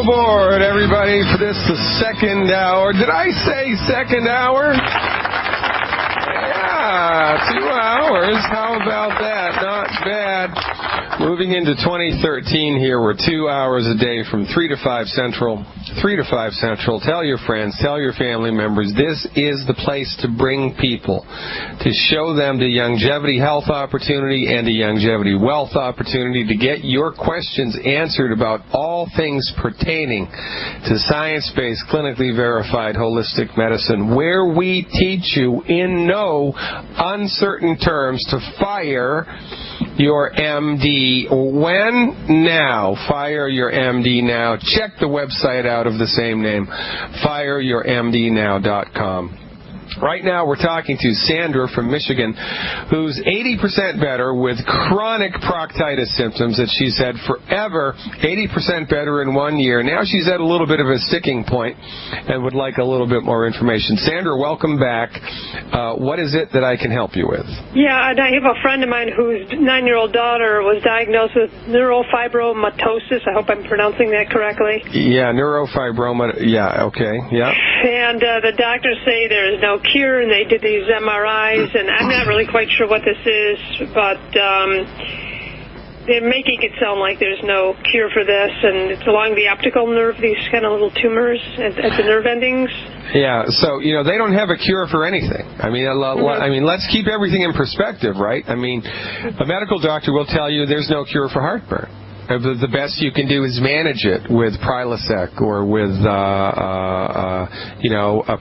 Welcome aboard, everybody, for this, the second hour. Did I say second hour? Yeah, 2 hours. How about that? Not bad. Moving into 2013 here, we're 2 hours a day from 3 to 5 Central. 3 to 5 Central. Tell your friends, tell your family members, this is the place to bring people, to show them the longevity health opportunity and the longevity wealth opportunity, to get your questions answered about all things pertaining to science-based, clinically verified holistic medicine, where we teach you in no uncertain terms to fire your MD. When? Now. Fire your MD now. Check the website out of the same name, fireyourmdnow.com. Right now we're talking to Sandra from Michigan, who's 80% better with chronic proctitis symptoms that she's had forever, 80% better in 1 year. Now she's at a little bit of a sticking point and would like a little bit more information. Sandra, welcome back. What is it that I can help you with? Yeah, and I have a friend of mine whose 9-year-old daughter was diagnosed with neurofibromatosis. I hope I'm pronouncing that correctly. Yeah, neurofibroma. Yeah, okay, yeah. And the doctors say there is no cure, and they did these MRIs, and I'm not really quite sure what this is, but they're making it sound like there's no cure for this, and it's along the optical nerve, these kind of little tumors at the nerve endings. Yeah, so, they don't have a cure for anything. I mean, let's keep everything in perspective, right? I mean, a medical doctor will tell you there's no cure for heartburn. The best you can do is manage it with Prilosec or with, a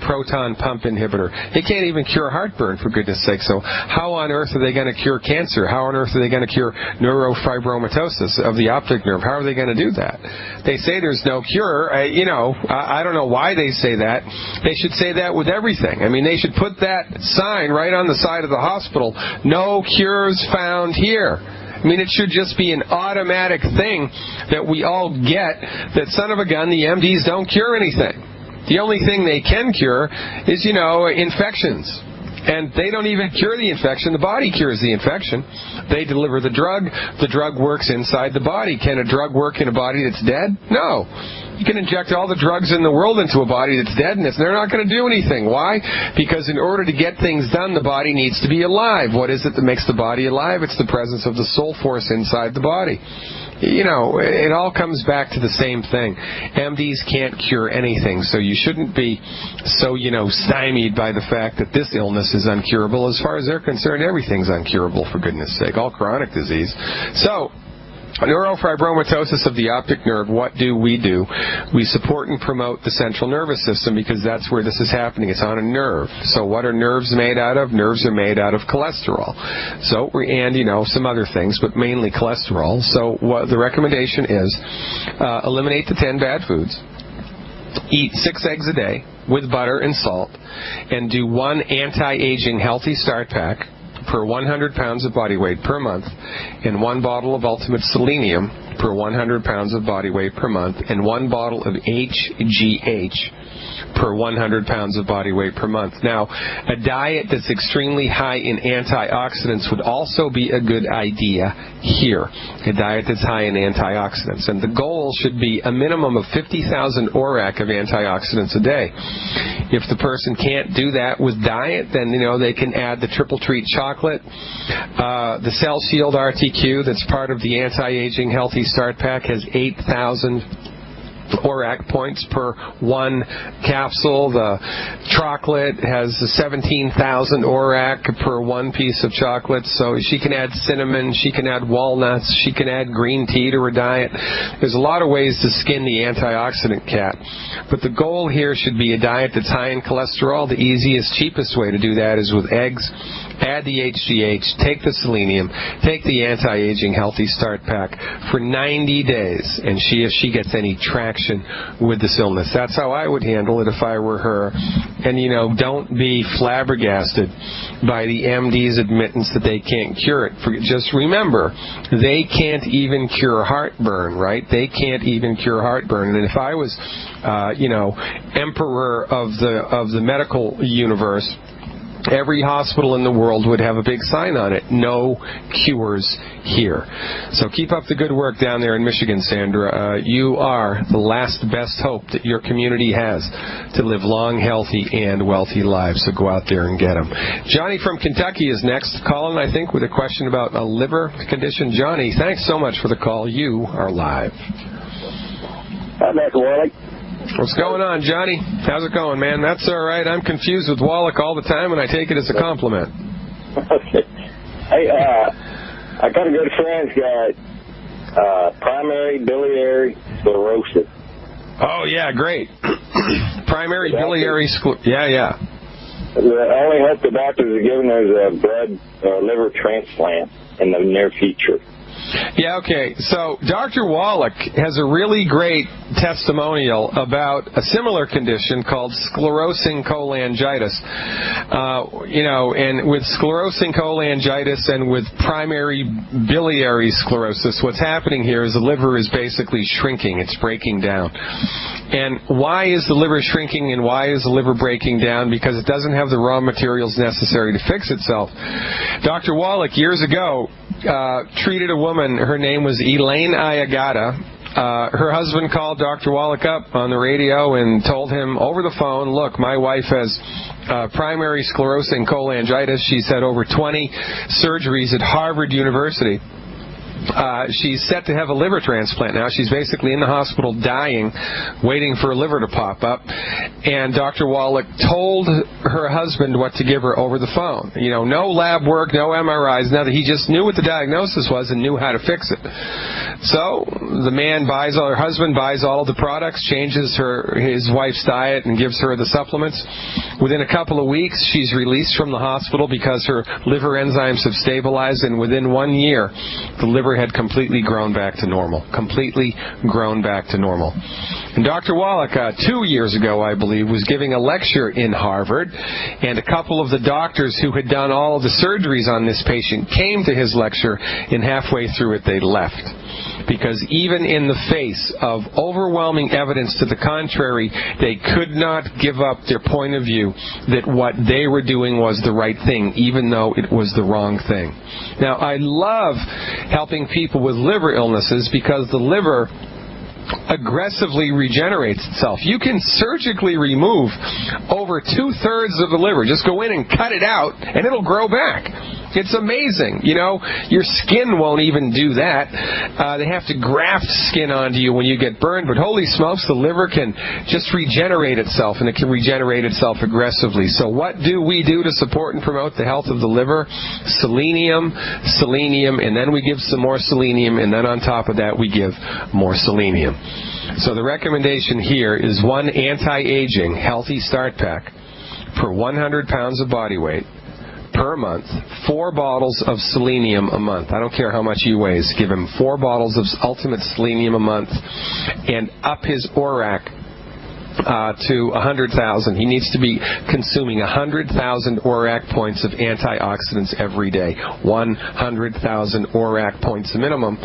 proton pump inhibitor. They can't even cure heartburn, for goodness sake. So how on earth are they going to cure cancer? How on earth are they going to cure neurofibromatosis of the optic nerve? How are they going to do that? They say there's no cure. I don't know why they say that. They should say that with everything. I mean, they should put that sign right on the side of the hospital. No cures found here. I mean, it should just be an automatic thing that we all get, that son of a gun, the MDs don't cure anything. The only thing they can cure is, infections. And they don't even cure the infection. The body cures the infection. They deliver the drug. The drug works inside the body. Can a drug work in a body that's dead? No. You can inject all the drugs in the world into a body that's dead, and they're not going to do anything. Why? Because in order to get things done, the body needs to be alive. What is it that makes the body alive? It's the presence of the soul force inside the body. It all comes back to the same thing. MDs can't cure anything, so you shouldn't be so, stymied by the fact that this illness is uncurable. As far as they're concerned, everything's uncurable, for goodness sake, all chronic disease. So, neurofibromatosis of the optic nerve, what do? We support and promote the central nervous system, because that's where this is happening. It's on a nerve. So what are nerves made out of? Nerves are made out of cholesterol. So, and, some other things, but mainly cholesterol. So what the recommendation is, eliminate the 10 bad foods. Eat 6 eggs a day with butter and salt, and do 1 anti-aging healthy start pack per 100 pounds of body weight per month, and 1 bottle of Ultimate Selenium per 100 pounds of body weight per month, and 1 bottle of HGH per 100 pounds of body weight per month. Now, a diet that's extremely high in antioxidants would also be a good idea here. A diet that's high in antioxidants. And the goal should be a minimum of 50,000 ORAC of antioxidants a day. If the person can't do that with diet, then, they can add the Triple Treat chocolate. The Cell Shield RTQ, that's part of the Anti-Aging Healthy Start Pack, has 8,000 ORAC points per 1 capsule. The chocolate has 17,000 ORAC per 1 piece of chocolate. So she can add cinnamon, she can add walnuts, she can add green tea to her diet. There's a lot of ways to skin the antioxidant cat. But the goal here should be a diet that's high in cholesterol. The easiest, cheapest way to do that is with eggs. Add the HGH, take the selenium, take the anti-aging healthy start pack for 90 days, and if she gets any traction with this illness. That's how I would handle it if I were her. And, don't be flabbergasted by the MD's admittance that they can't cure it. Just remember, they can't even cure heartburn, right? They can't even cure heartburn. And if I was, emperor of the medical universe, every hospital in the world would have a big sign on it, no cures here. So keep up the good work down there in Michigan, Sandra. You are the last best hope that your community has to live long, healthy, and wealthy lives. So go out there and get them. Johnny from Kentucky is next. Calling, I think, with a question about a liver condition. Johnny, thanks so much for the call. You are live. Hi, Dr. Wallach. What's going on, Johnny? How's it going, man? That's all right. I'm confused with Wallach all the time, and I take it as a compliment. Okay. Hey, I got a good friend's got primary biliary sclerosis. Oh, yeah, great. Primary biliary sclerosis. Yeah. The only hope the doctors are giving her is a blood liver transplant in the near future. Yeah, okay. So Dr. Wallach has a really great testimonial about a similar condition called sclerosing cholangitis. And with sclerosing cholangitis and with primary biliary sclerosis, what's happening here is the liver is basically shrinking. It's breaking down. And why is the liver shrinking and why is the liver breaking down? Because it doesn't have the raw materials necessary to fix itself. Dr. Wallach, years ago, treated a woman. Her name was Elaine Ayagata. Her husband called Dr. Wallach up on the radio and told him over the phone, look, my wife has primary sclerosing cholangitis. She's had over 20 surgeries at Harvard University. She's set to have a liver transplant now. She's basically in the hospital dying, waiting for a liver to pop up. And Dr. Wallach told her husband what to give her over the phone. No lab work, no MRIs, nothing. He just knew what the diagnosis was and knew how to fix it. So the man her husband buys all of the products, changes his wife's diet and gives her the supplements. Within a couple of weeks, she's released from the hospital because her liver enzymes have stabilized, and within 1 year, the liver had completely grown back to normal. And Dr. Wallach, 2 years ago, I believe, was giving a lecture in Harvard, and a couple of the doctors who had done all of the surgeries on this patient came to his lecture, and halfway through it, they left. Because even in the face of overwhelming evidence to the contrary, they could not give up their point of view that what they were doing was the right thing, even though it was the wrong thing. Now, I love helping people with liver illnesses because the liver aggressively regenerates itself. You can surgically remove over 2/3 of the liver. Just go in and cut it out, and it'll grow back. It's amazing. Your skin won't even do that. They have to graft skin onto you when you get burned, but holy smokes, the liver can just regenerate itself, and it can regenerate itself aggressively. So what do we do to support and promote the health of the liver? Selenium, and then we give some more selenium, and then on top of that we give more selenium. So the recommendation here is one anti-aging healthy start pack per 100 pounds of body weight per month, 4 bottles of selenium a month. I don't care how much he weighs. Give him 4 bottles of ultimate selenium a month and up his ORAC to 100,000. He needs to be consuming 100,000 ORAC points of antioxidants every day. 100,000 ORAC points minimum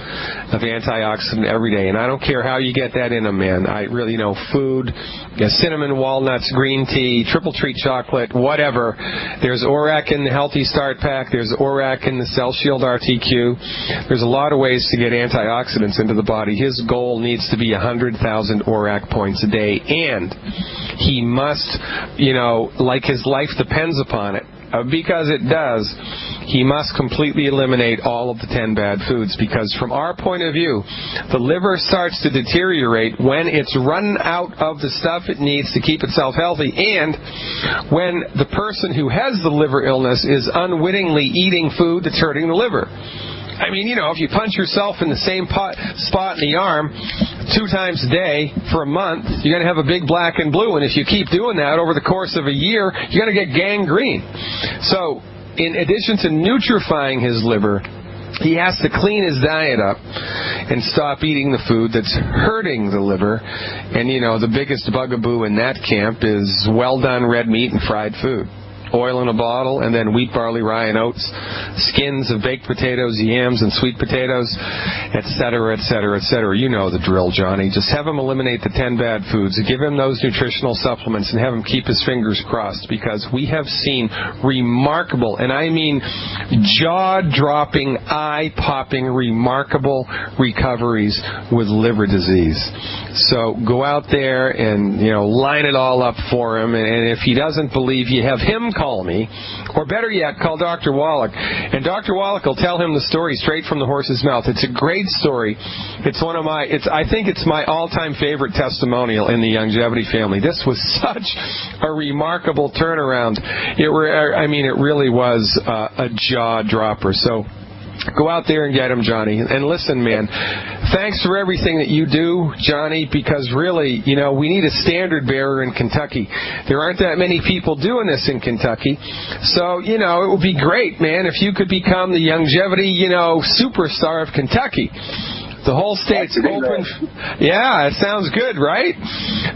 of antioxidant every day. And I don't care how you get that in a man. I really know food, cinnamon, walnuts, green tea, triple treat chocolate, whatever. There's ORAC in the Healthy Start Pack. There's ORAC in the Cell Shield RTQ. There's a lot of ways to get antioxidants into the body. His goal needs to be 100,000 ORAC points a day, and he must, like his life depends upon it, because it does, he must completely eliminate all of the 10 bad foods, because from our point of view, the liver starts to deteriorate when it's run out of the stuff it needs to keep itself healthy, and when the person who has the liver illness is unwittingly eating food that's hurting the liver. I mean, if you punch yourself in the same spot in the arm 2 times a day for a month, you're going to have a big black and blue. And if you keep doing that over the course of a year, you're going to get gangrene. So in addition to nutrifying his liver, he has to clean his diet up and stop eating the food that's hurting the liver. And, the biggest bugaboo in that camp is well-done red meat and fried food. oil in a bottle, and then wheat, barley, rye, and oats, skins of baked potatoes, yams, and sweet potatoes, etc., etc., etc. You know the drill, Johnny. Just have him eliminate the 10 bad foods, give him those nutritional supplements, and have him keep his fingers crossed, because we have seen remarkable, and I mean jaw-dropping, eye-popping, remarkable recoveries with liver disease. So go out there and, line it all up for him, and if he doesn't believe you, have him call me, or better yet, call Dr. Wallach, and Dr. Wallach will tell him the story straight from the horse's mouth. It's a great story. I think it's my all-time favorite testimonial in the Longevity family. This was such a remarkable turnaround. It really was a jaw-dropper. So go out there and get him, Johnny. And listen, man, thanks for everything that you do, Johnny, because really, we need a standard bearer in Kentucky. There aren't that many people doing this in Kentucky. So, it would be great, man, if you could become the Longevity, superstar of Kentucky. The whole state's open. Yeah, it sounds good, right?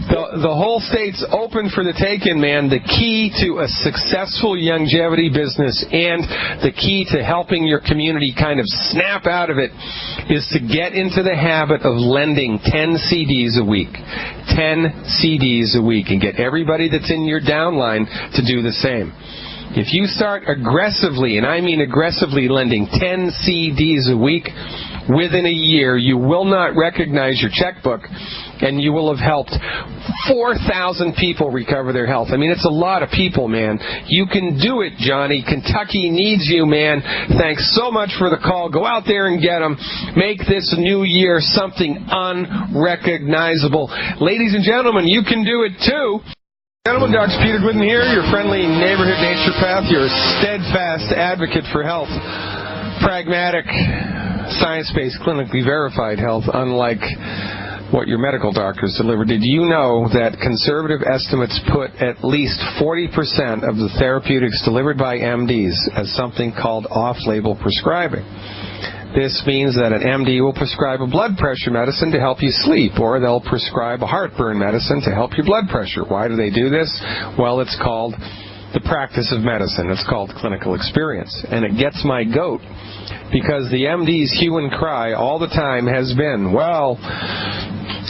The whole state's open for the taking, man. The key to a successful longevity business and the key to helping your community kind of snap out of it is to get into the habit of lending 10 CDs a week. 10 CDs a week, and get everybody that's in your downline to do the same. If you start aggressively, and I mean aggressively, lending 10 CDs a week, within a year, you will not recognize your checkbook, and you will have helped 4,000 people recover their health. I mean, it's a lot of people, man. You can do it, Johnny. Kentucky needs you, man. Thanks so much for the call. Go out there and get them. Make this new year something unrecognizable. Ladies and gentlemen, you can do it too. Gentlemen, Dr. Peter Glidden here, your friendly neighborhood naturopath, your steadfast advocate for health. Pragmatic, science-based, clinically verified health, unlike what your medical doctors deliver. Did you know that conservative estimates put at least 40% of the therapeutics delivered by MDs as something called off-label prescribing? This means that an MD will prescribe a blood pressure medicine to help you sleep, or they'll prescribe a heartburn medicine to help your blood pressure. Why do they do this? Well, it's called the practice of medicine. It's called clinical experience. And it gets my goat, because the MD's hue and cry all the time has been, well,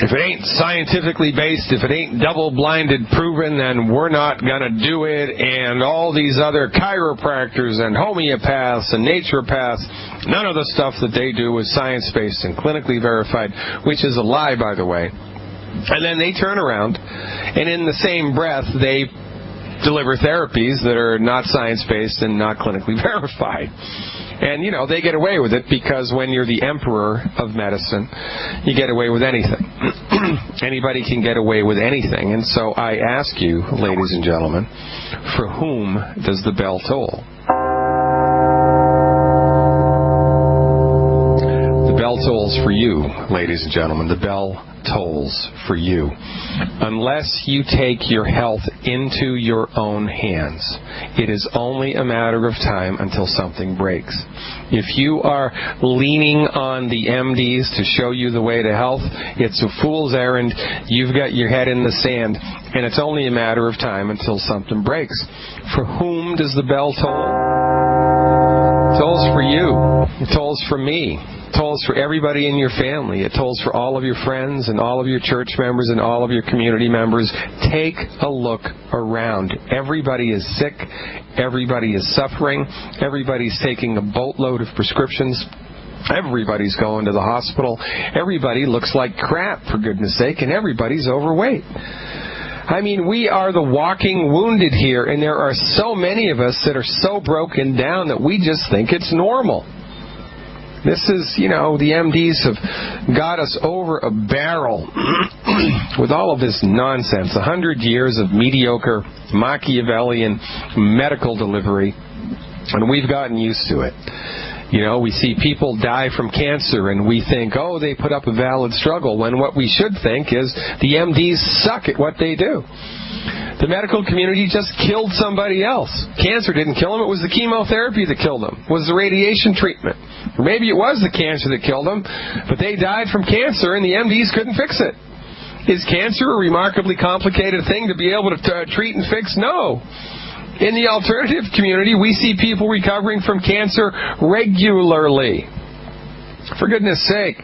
if it ain't scientifically based, if it ain't double-blinded proven, then we're not going to do it. And all these other chiropractors and homeopaths and naturopaths, none of the stuff that they do is science-based and clinically verified, which is a lie, by the way. And then they turn around, and in the same breath, they deliver therapies that are not science-based and not clinically verified. And, they get away with it because when you're the emperor of medicine, you get away with anything. Anybody can get away with anything. And so I ask you, ladies and gentlemen, for whom does the bell toll? The bell tolls for you, ladies and gentlemen. The bell tolls for you. Unless you take your health into your own hands, it is only a matter of time until something breaks. If you are leaning on the MDs to show you the way to health, it's a fool's errand. You've got your head in the sand, and it's only a matter of time until something breaks. For whom does the bell toll? It tolls for you. It tolls for me. It tolls for everybody in your family. It tolls for all of your friends and all of your church members and all of your community members. Take a look around. Everybody is sick. Everybody is suffering. Everybody's taking a boatload of prescriptions. Everybody's going to the hospital. Everybody looks like crap, for goodness sake, and everybody's overweight. I mean, we are the walking wounded here, and there are so many of us that are so broken down that we just think it's normal. This is, the MDs have got us over a barrel with all of this nonsense. 100 years of mediocre, Machiavellian medical delivery, and we've gotten used to it. We see people die from cancer, and we think, oh, they put up a valid struggle, when what we should think is the MDs suck at what they do. The medical community just killed somebody else. Cancer didn't kill them. It was the chemotherapy that killed them. It was the radiation treatment. Or maybe it was the cancer that killed them, but they died from cancer, and the MDs couldn't fix it. Is cancer a remarkably complicated thing to be able to treat and fix? No. In the alternative community, we see people recovering from cancer regularly. For goodness sake.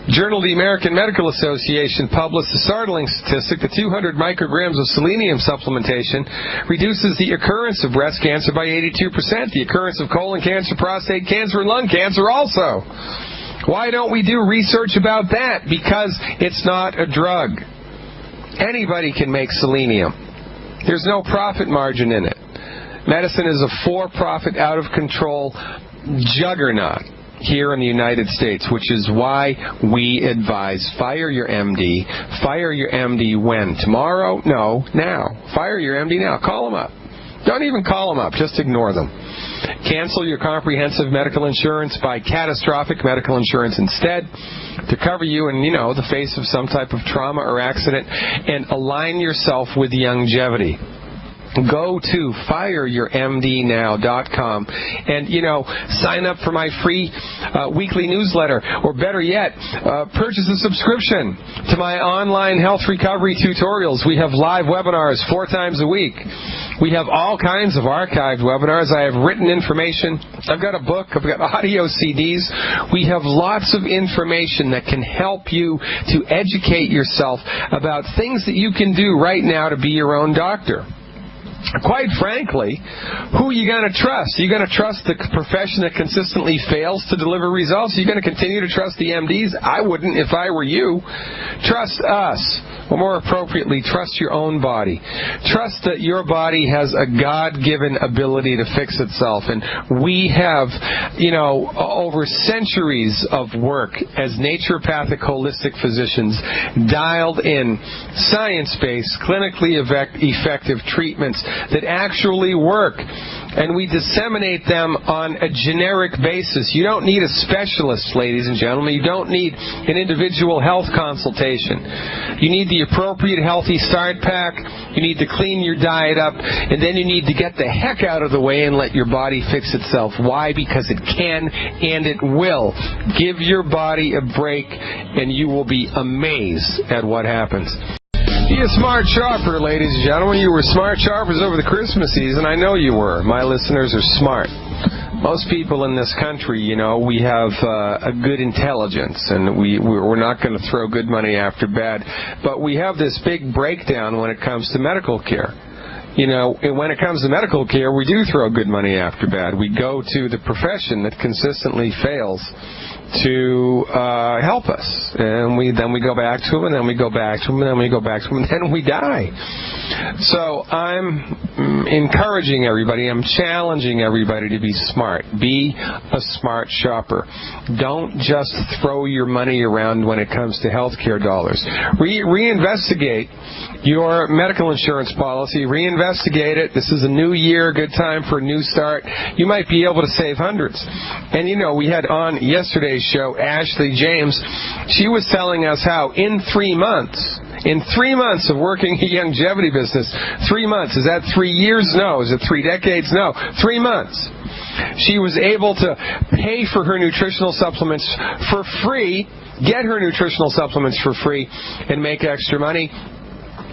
Journal of the American Medical Association published a startling statistic that 200 micrograms of selenium supplementation reduces the occurrence of breast cancer by 82%, the occurrence of colon cancer, prostate cancer, and lung cancer also. Why don't we do research about that? Because it's not a drug. Anybody can make selenium. There's no profit margin in it. Medicine is a for-profit, out-of-control juggernaut here in the United States, which is why we advise fire your MD. Fire your MD when? Tomorrow? No, now. Fire your MD now. Call them up. Don't even call them up. Just ignore them. Cancel your comprehensive medical insurance. Buy catastrophic medical insurance instead to cover you in, the face of some type of trauma or accident, and align yourself with longevity. Go to fireyourmdnow.com and, sign up for my free weekly newsletter, or better yet, purchase a subscription to my online health recovery tutorials. We have live webinars 4 times a week. We have all kinds of archived webinars. I have written information. I've got a book. I've got audio CDs. We have lots of information that can help you to educate yourself about things that you can do right now to be your own doctor. Quite frankly, who are you going to trust? Are you going to trust the profession that consistently fails to deliver results? Are you going to continue to trust the MDs? I wouldn't if I were you. Trust us. Or more appropriately, trust your own body. Trust that your body has a God-given ability to fix itself. And we have, over centuries of work as naturopathic holistic physicians, dialed in science-based, clinically effective treatments that actually work. And we disseminate them on a generic basis. You don't need a specialist, ladies and gentlemen. You don't need an individual health consultation. You need the appropriate healthy start pack. You need to clean your diet up. And then you need to get the heck out of the way and let your body fix itself. Why? Because it can and it will. Give your body a break and you will be amazed at what happens. Be a smart shopper, ladies and gentlemen. You were smart shoppers over the Christmas season. I know you were. My listeners are smart. Most people in this country, we have a good intelligence, and we're not going to throw good money after bad. But we have this big breakdown when it comes to medical care. And when it comes to medical care, we do throw good money after bad. We go to the profession that consistently fails to help us, and then we go back to them, and then we go back to them, and then we go back to them, and then we die. So I'm encouraging everybody, I'm challenging everybody to be smart. Be a smart shopper. Don't just throw your money around when it comes to healthcare dollars. Reinvestigate your medical insurance policy. Reinvestigate it. This is a new year, good time for a new start. You might be able to save hundreds. And we had on yesterday's show Ashley James. She was telling us how in 3 months of working a longevity business, 3 months, is that 3 years? No. Is it 3 decades? No. 3 months. She was able to pay for her nutritional supplements for free, get her nutritional supplements for free, and make extra money.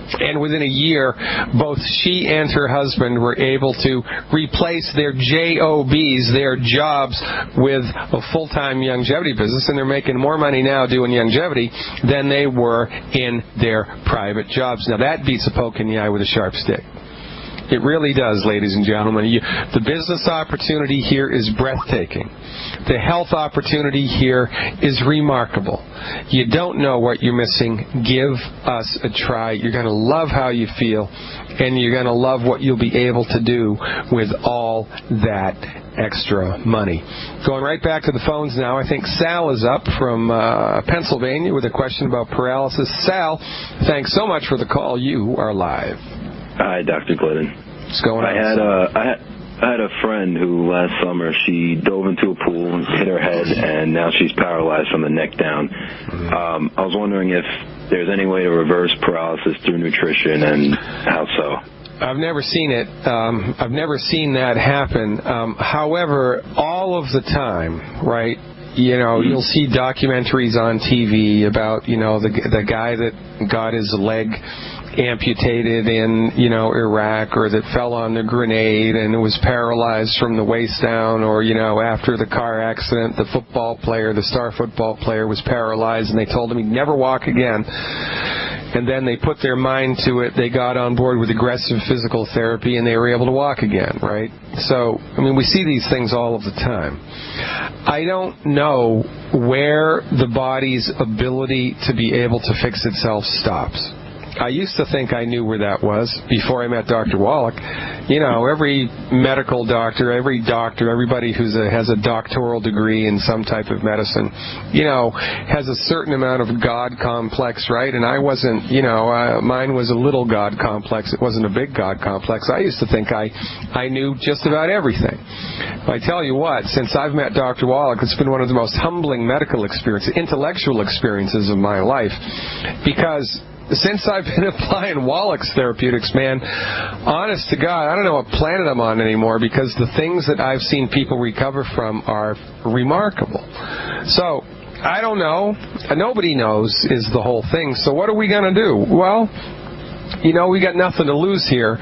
And within a year, both she and her husband were able to replace their JOBs, their jobs, with a full-time longevity business, and they're making more money now doing longevity than they were in their private jobs. Now, that beats a poke in the eye with a sharp stick. It really does, ladies and gentlemen. The business opportunity here is breathtaking. The health opportunity here is remarkable. You don't know what you're missing. Give us a try. You're going to love how you feel, and you're going to love what you'll be able to do with all that extra money. Going right back to the phones now. I think Sal is up from Pennsylvania with a question about paralysis. Sal, thanks so much for the call. You are live. Hi, Dr. Glidden. What's going on? I had a friend who last summer she dove into a pool and hit her head, and now she's paralyzed from the neck down. I was wondering if there's any way to reverse paralysis through nutrition, and how so? I've never seen it. I've never seen that happen. However, all of the time, right, you'll see documentaries on TV about, the guy that got his leg amputated in, Iraq, or that fell on the grenade and was paralyzed from the waist down, or, after the car accident, the star football player was paralyzed and they told him he'd never walk again. And then they put their mind to it, they got on board with aggressive physical therapy, and they were able to walk again, right? So, we see these things all of the time. I don't know where the body's ability to be able to fix itself stops. I used to think I knew where that was before I met Dr. Wallach. Every medical doctor, everybody who has a doctoral degree in some type of medicine, has a certain amount of God complex, right? And I wasn't, mine was a little God complex. It wasn't a big God complex. I used to think I knew just about everything. I tell you what, since I've met Dr. Wallach, it's been one of the most humbling medical experiences, intellectual experiences of my life, because since I've been applying Wallach's therapeutics, man, honest to God, I don't know what planet I'm on anymore, because the things that I've seen people recover from are remarkable. So, I don't know. Nobody knows is the whole thing. So what are we going to do? Well, we got nothing to lose here.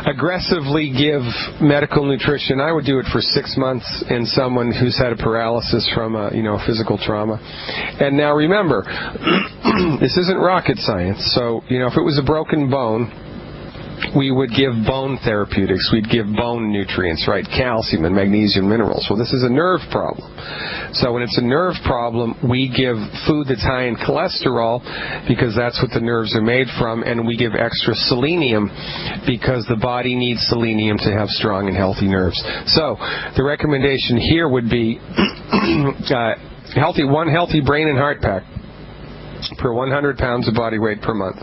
Aggressively give medical nutrition. I would do it for 6 months in someone who's had a paralysis from a, physical trauma. And now remember, this isn't rocket science. So, if it was a broken bone, we would give bone therapeutics. We'd give bone nutrients, right? Calcium and magnesium minerals. Well, this is a nerve problem. So when it's a nerve problem, we give food that's high in cholesterol because that's what the nerves are made from, and we give extra selenium because the body needs selenium to have strong and healthy nerves. So the recommendation here would be one healthy brain and heart pack per 100 pounds of body weight per month,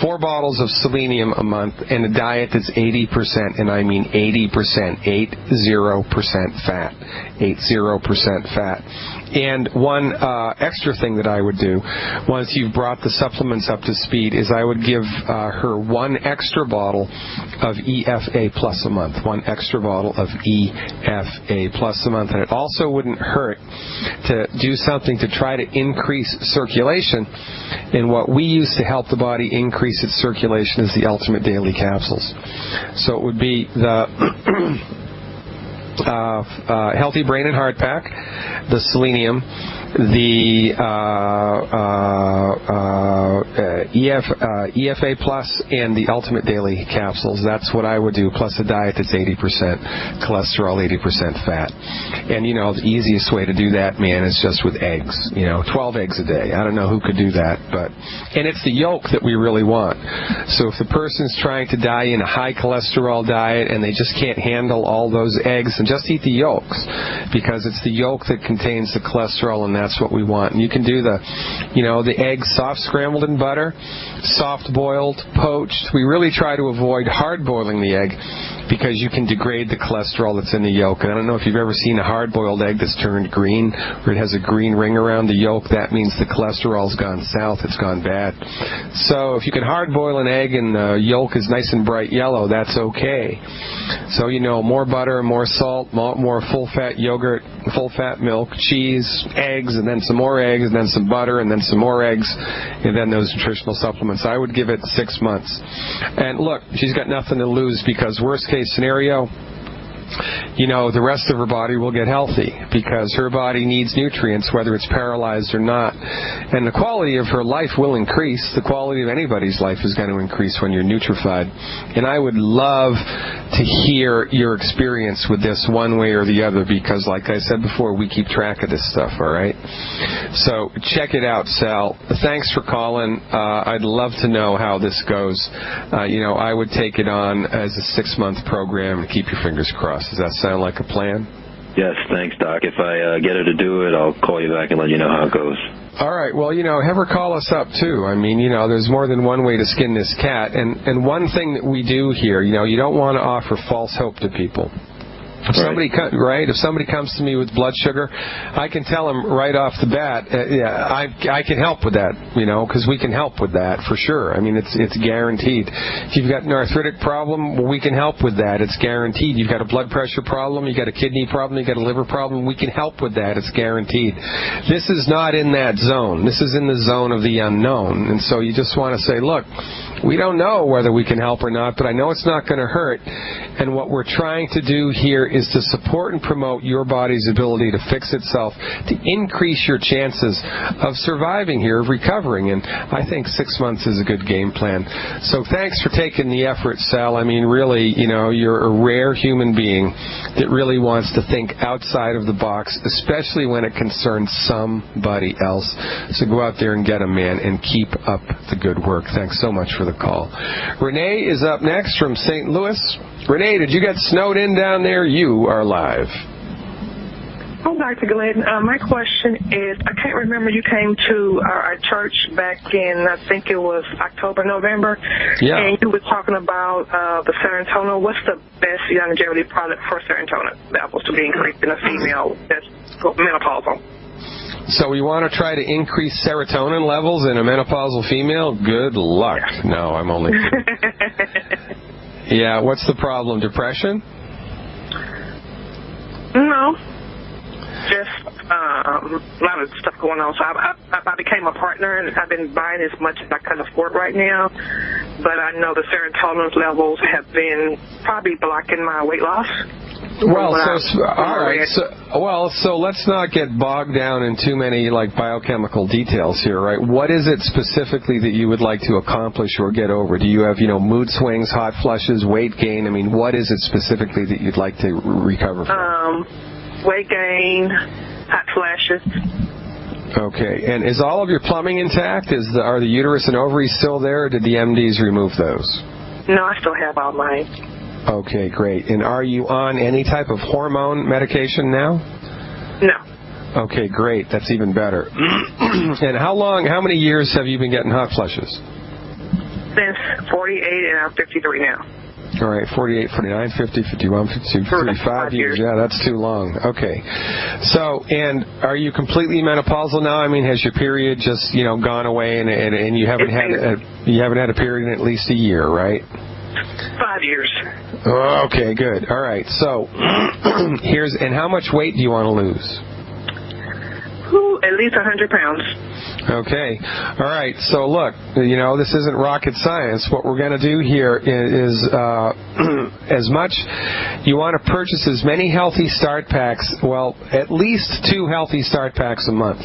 4 bottles of selenium a month, and a diet that's 80%, and I mean 80%, 80% fat, 80% fat. And one extra thing that I would do, once you've brought the supplements up to speed, is I would give her 1 extra bottle of EFA Plus a month, 1 extra bottle of EFA Plus a month. And it also wouldn't hurt to do something to try to increase circulation. And what we use to help the body increase its circulation is the Ultimate Daily Capsules. So it would be the Healthy Brain and Heart Pack, the selenium, the EFA Plus, and the Ultimate Daily Capsules. That's what I would do, plus a diet that's 80% cholesterol, 80% fat. And, the easiest way to do that, man, is just with eggs. 12 eggs a day. I don't know who could do that, and it's the yolk that we really want. So if the person's trying to diet in a high cholesterol diet and they just can't handle all those eggs, then just eat the yolks, because it's the yolk that contains the cholesterol, and that's what we want. And you can do the eggs soft scrambled in butter, soft boiled, poached. We really try to avoid hard boiling the egg because you can degrade the cholesterol that's in the yolk. And I don't know if you've ever seen a hard-boiled egg that's turned green, or it has a green ring around the yolk. That means the cholesterol's gone south. It's gone bad. So if you can hard-boil an egg and the yolk is nice and bright yellow, that's okay. So, more butter, more salt, more full-fat yogurt, full-fat milk, cheese, eggs, and then some more eggs, and then some butter, and then some more eggs, and then those nutritional supplements. I would give it 6 months. And look, she's got nothing to lose, because worst case scenario, the rest of her body will get healthy because her body needs nutrients, whether it's paralyzed or not. And the quality of her life will increase. The quality of anybody's life is going to increase when you're nutrified. And I would love to hear your experience with this one way or the other, because like I said before, we keep track of this stuff, all right? So check it out, Sal. Thanks for calling. I'd love to know how this goes. I would take it on as a 6-month program and keep your fingers crossed. Does that sound like a plan? Yes, thanks, Doc. If I get her to do it, I'll call you back and let you know how it goes. All right. Well, have her call us up, too. I mean, there's more than one way to skin this cat. And one thing that we do here, you don't want to offer false hope to people. If somebody if somebody comes to me with blood sugar, I can tell them right off the bat, I can help with that, because we can help with that for sure. I mean, it's guaranteed. If you've got an arthritic problem, we can help with that. It's guaranteed. You've got a blood pressure problem, you've got a kidney problem, you've got a liver problem, we can help with that. It's guaranteed. This is not in that zone. This is in the zone of the unknown. And so you just want to say, look, we don't know whether we can help or not, but I know it's not going to hurt. And what we're trying to do here is to support and promote your body's ability to fix itself, to increase your chances of surviving here, of recovering. And I think 6 months is a good game plan. So thanks for taking the effort, Sal. I mean, really, you're a rare human being that really wants to think outside of the box, especially when it concerns somebody else. So go out there and get them, man, and keep up the good work. Thanks so much for the call. Renee is up next from St. Louis. Renee, did you get snowed in down there? You are live. Oh, Dr. Glidden, my question is, I can't remember, you came to our church back in, I think it was October, November, and you were talking about the serotonin. What's the best longevity product for serotonin levels to be increased in a female that's menopausal? So we want to try to increase serotonin levels in a menopausal female? Good luck. Yeah. No, I'm only kidding. Yeah, what's the problem? Depression? No. Just a lot of stuff going on. So I became a partner, and I've been buying as much as I can afford right now. But I know the serotonin levels have been probably blocking my weight loss. So let's not get bogged down in too many biochemical details here, right? What is it specifically that you would like to accomplish or get over? Do you have, mood swings, hot flushes, weight gain? I mean, what is it specifically that you'd like to recover from? Weight gain, hot flashes. Okay, and is all of your plumbing intact? Are the uterus and ovaries still there, or did the MDs remove those? No, I still have all mine. Okay, great. And are you on any type of hormone medication now? No. Okay, great. That's even better. And how many years have you been getting hot flushes? Since 48, and I'm 53 now. All right, 48, 49, 50, 51, 52, 55 years. Yeah, that's too long. Okay. So, and are you completely menopausal now? I mean, has your period just, gone away and you haven't had a period in at least a year, right? 5 years. Okay, good. All right. So, and how much weight do you want to lose? At least 100 pounds. Okay. All right. So look, this isn't rocket science. What we're going to do here is as much, you want to purchase as many healthy start packs, at least 2 healthy start packs a month.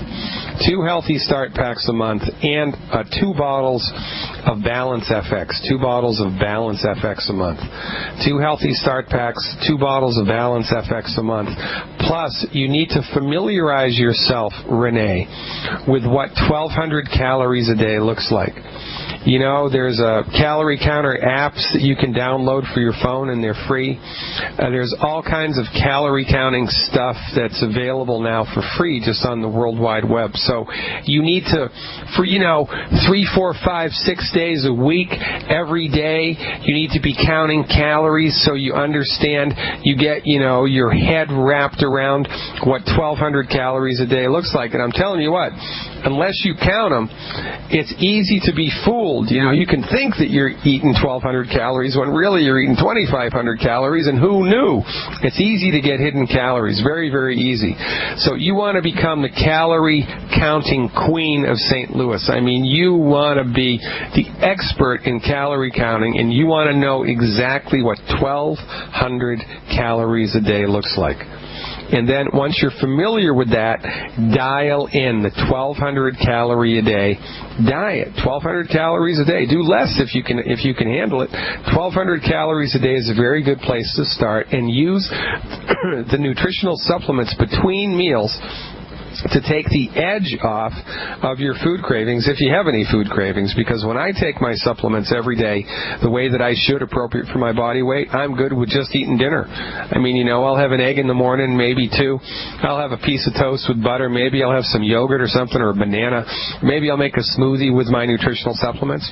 2 healthy start packs a month and 2 bottles of Balance FX. 2 bottles of Balance FX a month. 2 healthy start packs, 2 bottles of Balance FX a month. Plus, you need to familiarize yourself, Renee, with what 1,200 calories a day looks like. There's a calorie counter apps that you can download for your phone, and they're free. There's all kinds of calorie counting stuff that's available now for free just on the World Wide Web. So you need to, for 3, 4, 5, 6 days a week, every day, you need to be counting calories so you understand, you get, your head wrapped around what 1,200 calories a day looks like. And I'm telling you what, unless you count them, it's easy to be fooled. You can think that you're eating 1,200 calories when really you're eating 2,500 calories, and who knew? It's easy to get hidden calories. Very, very easy. So you want to become the calorie counting queen of St. Louis. I mean, you want to be the expert in calorie counting, and you want to know exactly what 1,200 calories a day looks like. And then once you're familiar with that, dial in the 1,200 calorie a day diet. 1,200 calories a day. Do less if you can handle it. 1,200 calories a day is a very good place to start, and use the nutritional supplements between meals to take the edge off of your food cravings, if you have any food cravings, because when I take my supplements every day the way that I should, appropriate for my body weight, I'm good with just eating dinner. I mean, I'll have an egg in the morning, maybe two. I'll have a piece of toast with butter. Maybe I'll have some yogurt or something, or a banana. Maybe I'll make a smoothie with my nutritional supplements.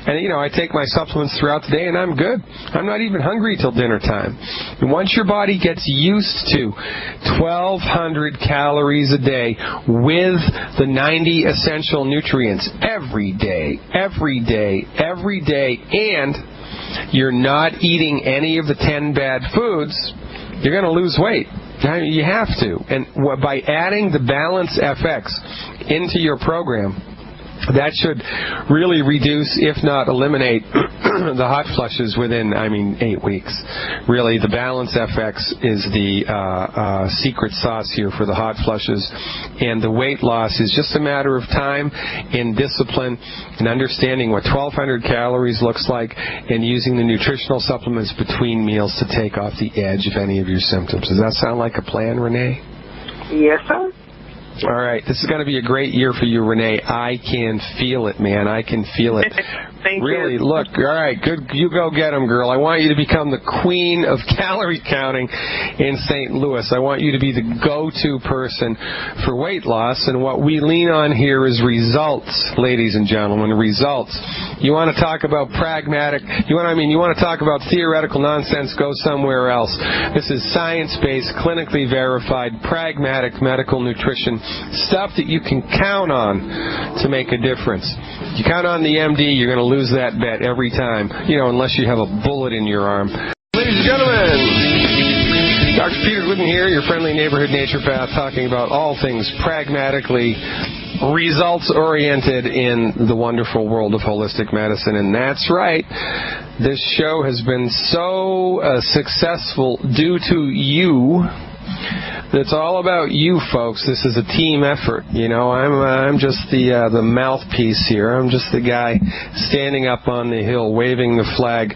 And, I take my supplements throughout the day, and I'm good. I'm not even hungry till dinner time. And once your body gets used to 1,200 calories a day with the 90 essential nutrients every day, and you're not eating any of the 10 bad foods, you're going to lose weight. You have to. And by adding the Balance FX into your program, that should really reduce, if not eliminate, the hot flushes within, 8 weeks. Really, the Balance FX is the secret sauce here for the hot flushes. And the weight loss is just a matter of time and discipline and understanding what 1,200 calories looks like and using the nutritional supplements between meals to take off the edge of any of your symptoms. Does that sound like a plan, Renee? Yes, sir. All right. This is going to be a great year for you, Renee. I can feel it, man. I can feel it. Thank really, you. Look, all right, good. You go get them, girl. I want you to become the queen of calorie counting in St. Louis. I want you to be the go-to person for weight loss, and what we lean on here is results, ladies and gentlemen, results. You want to talk about pragmatic, you want to talk about theoretical nonsense, go somewhere else. This is science-based, clinically verified, pragmatic medical nutrition, stuff that you can count on to make a difference. You count on the MD, you're going to lose that bet every time, unless you have a bullet in your arm. Ladies and gentlemen, Dr. Peter Glidden here, your friendly neighborhood naturopath, talking about all things pragmatically results-oriented in the wonderful world of holistic medicine. And that's right, this show has been so successful due to you. It's all about you, folks. This is a team effort. I'm just the mouthpiece here. I'm just the guy standing up on the hill waving the flag.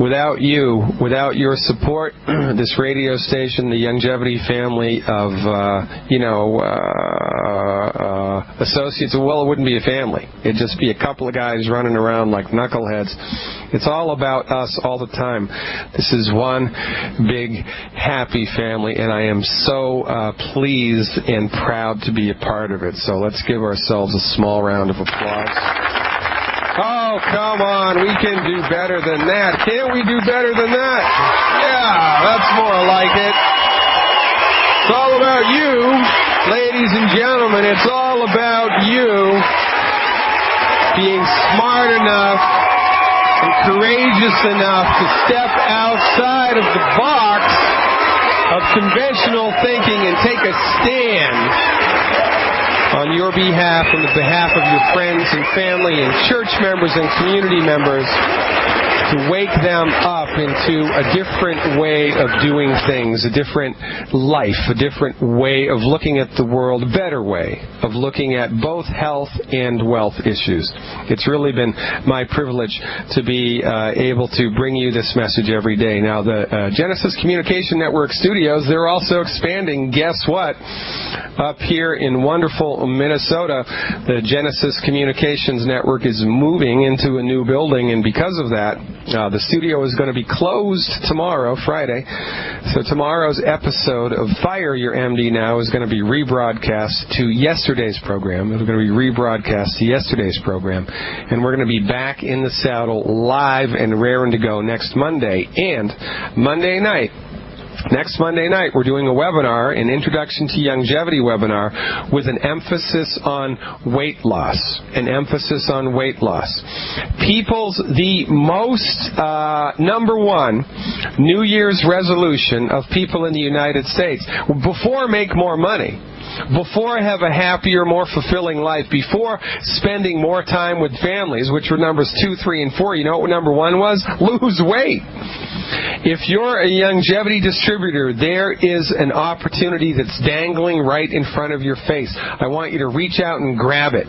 Without you, without your support, this radio station, the Longevity family of associates, well, it wouldn't be a family. It'd just be a couple of guys running around like knuckleheads. It's all about us all the time. This is one big happy family, and I am so pleased and proud to be a part of it. So let's give ourselves a small round of applause. Oh, come on. We can do better than that. Can't we do better than that? Yeah, that's more like it. It's all about you, ladies and gentlemen. It's all about you being smart enough and courageous enough to step outside of the box of conventional thinking and take a stand on your behalf and the behalf of your friends and family and church members and community members to wake them up into a different way of doing things, a different life, a different way of looking at the world, a better way of looking at both health and wealth issues. It's really been my privilege to be able to bring you this message every day. Now, the Genesis Communication Network studios, they're also expanding. Guess what? Up here in wonderful Minnesota, the Genesis Communications Network is moving into a new building, and because of that, the studio is going to be closed tomorrow, Friday. So tomorrow's episode of Fire Your MD Now is going to be rebroadcast to yesterday's program. It's going to be rebroadcast to yesterday's program. And we're going to be back in the saddle live and raring to go next Monday. And next Monday night, we're doing a webinar, an Introduction to Longevity webinar, with an emphasis on weight loss. An emphasis on weight loss. The most, number one, New Year's resolution of people in the United States, before make more money, before have a happier, more fulfilling life, before spending more time with families, which were numbers 2, 3, and 4, you know what number 1 was? Lose weight. If you're a longevity distributor, there is an opportunity that's dangling right in front of your face. I want you to reach out and grab it.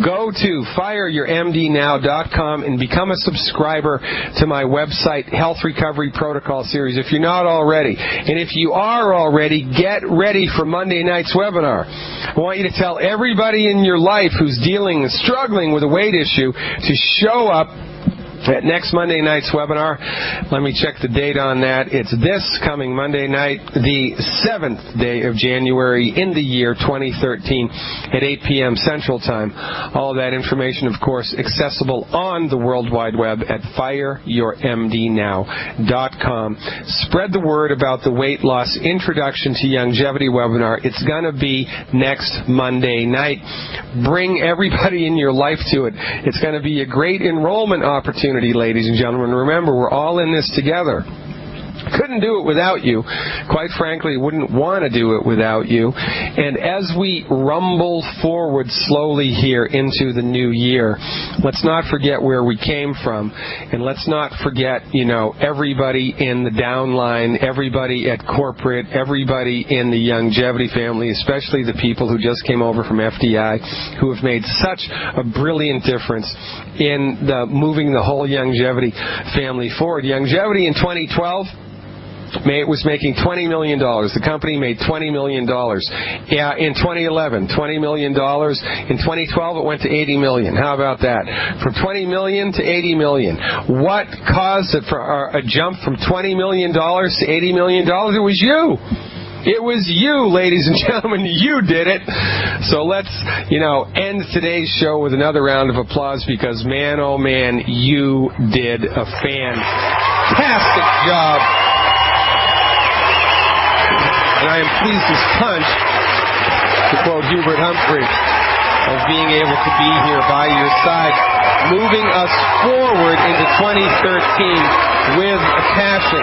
go to fireyourmdnow.com and become a subscriber to my website, Health Recovery Protocol Series, if you're not already. And if you are already, get ready for Monday night's webinar. I want you to tell everybody in your life who's dealing and struggling with a weight issue to show up at next Monday night's webinar. Let me check the date on that. It's this coming Monday night, the 7th day of January in the year 2013 at 8 p.m. Central Time. All of that information, of course, accessible on the World Wide Web at fireyourmdnow.com. Spread the word about the Weight Loss Introduction to Longevity webinar. It's going to be next Monday night. Bring everybody in your life to it. It's going to be a great enrollment opportunity, ladies and gentlemen. Remember, we're all in this together. Couldn't do it without you. Quite frankly, wouldn't want to do it without you. And as we rumble forward slowly here into the new year, let's not forget where we came from. And let's not forget, everybody in the downline, everybody at corporate, everybody in the longevity family, especially the people who just came over from FDI, who have made such a brilliant difference in moving the whole longevity family forward. Longevity in 2012, it was making $20 million. The company made $20 million. In 2011, $20 million. In 2012, it went to $80 million. How about that? From $20 million to $80 million. What caused it for a jump from $20 million to $80 million? It was you. It was you, ladies and gentlemen. You did it. So let's, end today's show with another round of applause because, man, oh, man, you did a fantastic job. And I am pleased as punch, to quote Hubert Humphrey, of being able to be here by your side, moving us forward into 2013 with a passion.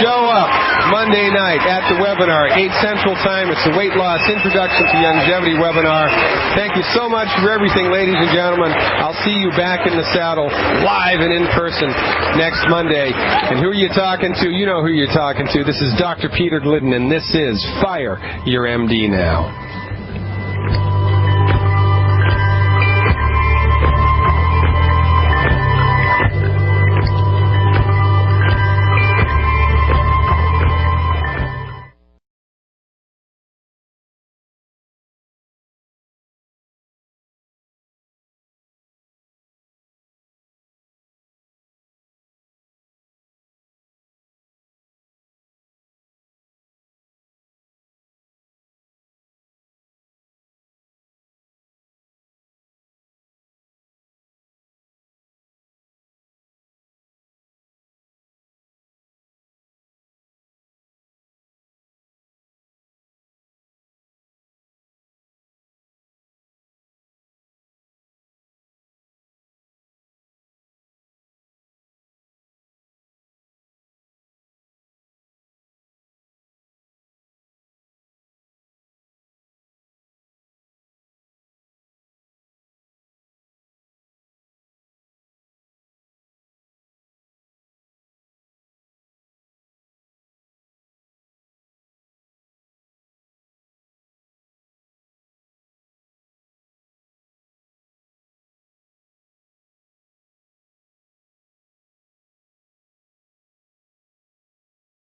Show up Monday night at the webinar, 8 Central Time. It's the Weight Loss Introduction to Longevity webinar. Thank you so much for everything, ladies and gentlemen. I'll see you back in the saddle, live and in person, next Monday. And who are you talking to? You know who you're talking to. This is Dr. Peter Glidden, and this is Fire Your MD Now.